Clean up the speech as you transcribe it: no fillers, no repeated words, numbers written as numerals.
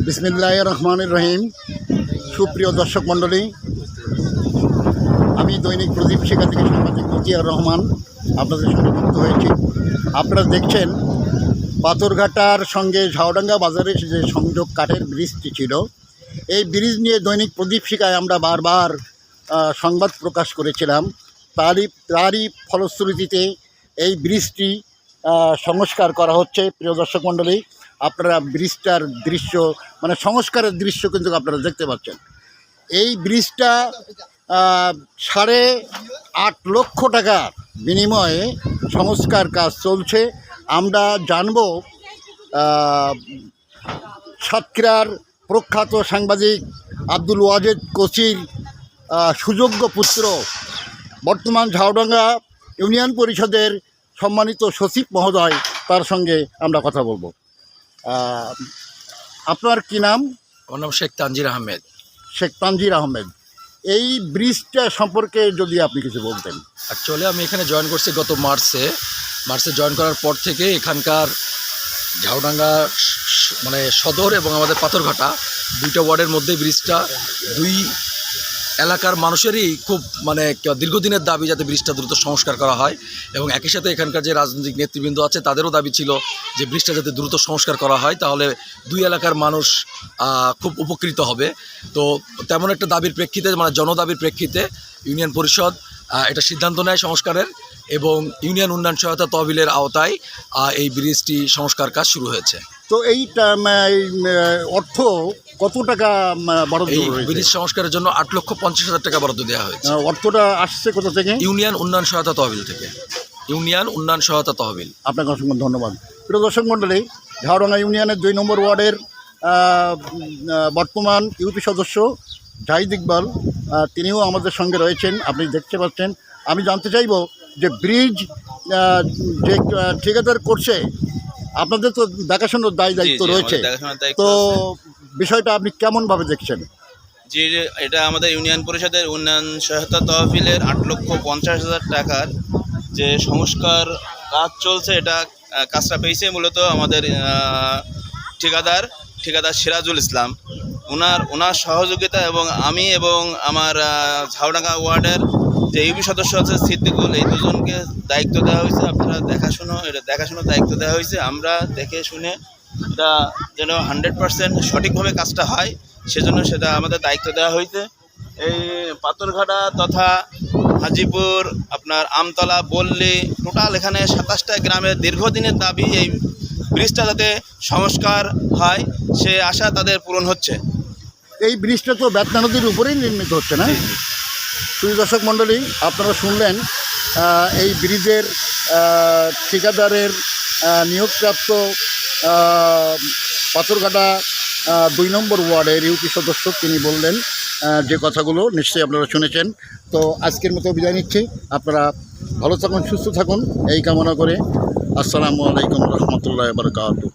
বিসমিল্লাহির রহমানির রহিম। সুপ্রিয় দর্শক মণ্ডলী, আমি দৈনিক প্রদীপ শিখা থেকে সাংবাদিক মতিয়ার রহমান আপনাদের সঙ্গে যুক্ত হয়েছি। আপনারা দেখছেন পাথরঘাটার সঙ্গে ঝাউডাঙ্গা বাজারের যে সংযোগ কাঠের ব্রিজটি ছিল, এই ব্রিজ নিয়ে দৈনিক প্রদীপ শিখায় আমরা বারবার সংবাদ প্রকাশ করেছিলাম। তারই ফলশ্রুতিতে এই ব্রিজটি সংস্কার করা হচ্ছে। প্রিয় দর্শক মণ্ডলী, আপনারা ব্রিজটার দৃশ্য সংস্কারের দৃশ্য কিন্তু আপনারা দেখতে পাচ্ছেন। এই ব্রিজটা 8.5 লক্ষ টাকা বিনিময়ে সংস্কার কাজ চলছে। আমরা জানব সাতক্ষীরার প্রখ্যাত সাংবাদিক আব্দুল ওয়াজেদ কোচির সুযোগ্য পুত্র, বর্তমান ঝাউডাঙ্গা ইউনিয়ন পরিষদের সম্মানিত সচিব মহোদয়, তার সঙ্গে আমরা কথা বলবো। আপনার কি নাম? আমার নাম শেখ তানজির আহমেদ। শেখ তানজির আহমেদ, এই ব্রিজটা সম্পর্কে যদি আপনি কিছু বলতেন। অ্যাকচুয়ালি আমি এখানে জয়েন করছি গত মার্চে জয়েন করার পর থেকে এখানকার ঝাউডাঙ্গা সদর এবং আমাদের পাথরঘাটা দুইটা ওয়ার্ডের মধ্যে ব্রিজটা দুই এলাকার মানুষেরই খুব দীর্ঘদিনের দাবি যাতে ব্রিজটা দ্রুত সংস্কার করা হয়, এবং একই সাথে এখানকার যে রাজনৈতিক নেতৃবৃন্দ আছে তাদেরও দাবি ছিল যে ব্রিজটা যাতে দ্রুত সংস্কার করা হয়, তাহলে দুই এলাকার মানুষ খুব উপকৃত হবে। তো তেমন একটা দাবির প্রেক্ষিতে জনদাবির প্রেক্ষিতে ইউনিয়ন পরিষদ এটা সিদ্ধান্ত নেয় সংস্কারের, এবং ইউনিয়ন উন্নয়ন সহায়তা তহবিলের আওতায় এই ব্রিজটি সংস্কার কাজ শুরু হয়েছে। তো এইটা অর্থ কত টাকা বরাদ্দ এই রয়েছে? ব্রিজ সংস্কারের জন্য 8,50,000 টাকা বরাদ্দ দেওয়া হয়েছে। অর্থটা আসছে কোথা থেকে? ইউনিয়ন উন্নয়ন সহায়তা তহবিল থেকে। ইউনিয়ন উন্নয়ন সহায়তা তহবিল। আপনাকে অসংখ্য ধন্যবাদ। প্রিয় দর্শক মণ্ডলী, ঝাউডাঙ্গা ইউনিয়নের 2 নম্বর ওয়ার্ডের বর্তমান ইউপি সদস্য জাহিদ ইকবাল, তিনিও আমাদের সঙ্গে রয়েছেন, আপনি দেখতে পাচ্ছেন। আমি জানতে চাইব যে ব্রিজ যে ঠিকাদার করছে, আপনাদের তো দেখাশোনার দায়িত্ব রয়েছে, তো বিষয়টা আপনি কেমনভাবে দেখছেন? যে এটা আমাদের ইউনিয়ন পরিষদের উন্নয়ন সহায়তা তহবিলের 8,50,000 টাকার যে সংস্কার কাজ চলছে, এটা কাজটা পেয়েছে মূলত আমাদের ঠিকাদার সিরাজুল ইসলাম। ওনার সহযোগিতা এবং আমি এবং আমার ঝাউডাঙ্গা ওয়ার্ডের যে ইউপি সদস্য আছে সিদ্দিকুল, এই দুজনকে দায়িত্ব দেওয়া হয়েছে। আপনারা দেখাশোনার দায়িত্ব দেওয়া হয়েছে। আমরা দেখে শুনে এটা যেন 100% সঠিকভাবে কাজটা হয়, সেজন্য সেটা আমাদের দায়িত্ব দেওয়া হয়েছে। এই পাথরঘাটা তথা হাজিপুর, আপনার আমতলা, বল্লী, টোটাল এখানে 27টা গ্রামের দীর্ঘদিনের দাবি এই ব্রিজটা যাতে সংস্কার হয়, সে আশা তাদের পূরণ হচ্ছে। এই ব্রিজটা তো বেতনা নদীর উপরেই নির্মিত হচ্ছে, না? প্রিয় দর্শক মণ্ডলী, আপনারা শুনলেন এই ব্রিজের ঠিকাদারের নিয়োগপ্রাপ্ত পাথরঘাটা 2 নম্বর ওয়ার্ডের ইউপি সদস্য, তিনি বললেন যে কথাগুলো নিশ্চয়ই আপনারা শুনেছেন। তো আজকের মতো বিদায় নিচ্ছি। আপনারা ভালো থাকুন, সুস্থ থাকুন, এই কামনা করে আসসালামু আলাইকুম রহমতুল্লাহি ওয়া বারাকাতুহু।